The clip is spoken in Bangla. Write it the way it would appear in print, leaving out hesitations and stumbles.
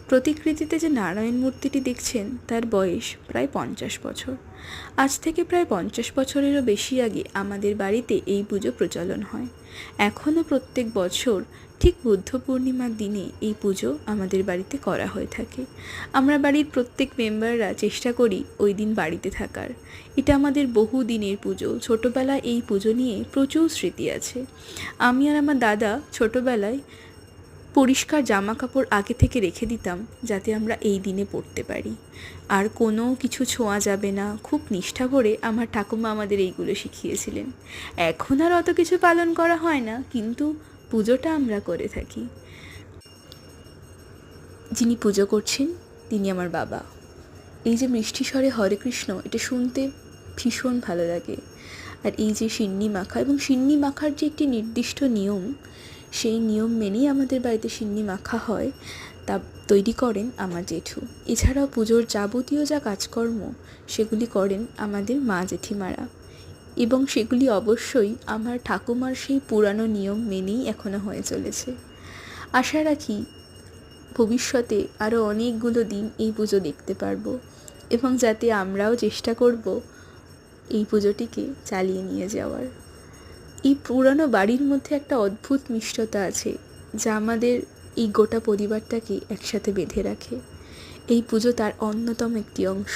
প্রতিকৃতিতে যে নারায়ণ মূর্তিটি দেখছেন তার বয়স প্রায় 50 বছর। আজ থেকে প্রায় 50 বছরেরও বেশি আগে আমাদের বাড়িতে এই পুজো প্রচলন হয়। এখনও প্রত্যেক বছর ঠিক বুদ্ধ পূর্ণিমার দিনে এই পুজো আমাদের বাড়িতে করা হয়ে থাকে। আমরা বাড়ির প্রত্যেক মেম্বাররা চেষ্টা করি ওই দিন বাড়িতে থাকার। এটা আমাদের বহু দিনের পুজো। ছোটোবেলায় এই পুজো নিয়ে প্রচুর স্মৃতি আছে। আমি আর আমার দাদা ছোটোবেলায় পরিষ্কার জামা কাপড় আগে থেকে রেখে দিতাম যাতে আমরা এই দিনে পরতে পারি। আর কোনো কিছু ছোঁয়া যাবে না, খুব নিষ্ঠা করে আমার ঠাকুমা আমাদের এইগুলো শিখিয়েছিলেন। এখন আর অত কিছু পালন করা হয় না, কিন্তু পুজোটা আমরা করে থাকি। যিনি পুজো করছেন তিনি আমার বাবা। এই যে মিষ্টি স্বরে হরে কৃষ্ণ, এটা শুনতে ভীষণ ভালো লাগে। আর এই যে সিন্নি মাখা, এবং সিন্নি মাখার যে একটি নির্দিষ্ট নিয়ম, সেই নিয়ম মেনেই আমাদের বাড়িতে সিন্নি মাখা হয়, তা তৈরি করেন আমার জেঠু। এছাড়াও পুজোর যাবতীয় যা কাজকর্ম সেগুলি করেন আমাদের মা জেঠিমারা, এবং সেগুলি অবশ্যই আমার ঠাকুমার সেই পুরানো নিয়ম মেনেই এখনও হয়ে চলেছে। আশা রাখি ভবিষ্যতে আরও অনেকগুলো দিন এই পুজো দেখতে পারবো, এবং যাতে আমরাও চেষ্টা করব এই পুজোটিকে চালিয়ে নিয়ে যাওয়ার। এই পুরানো বাড়ির মধ্যে একটা অদ্ভুত মিষ্টতা আছে যা আমাদের এই গোটা পরিবারটাকে একসাথে বেঁধে রাখে। এই পুজো তার অন্যতম একটি অংশ।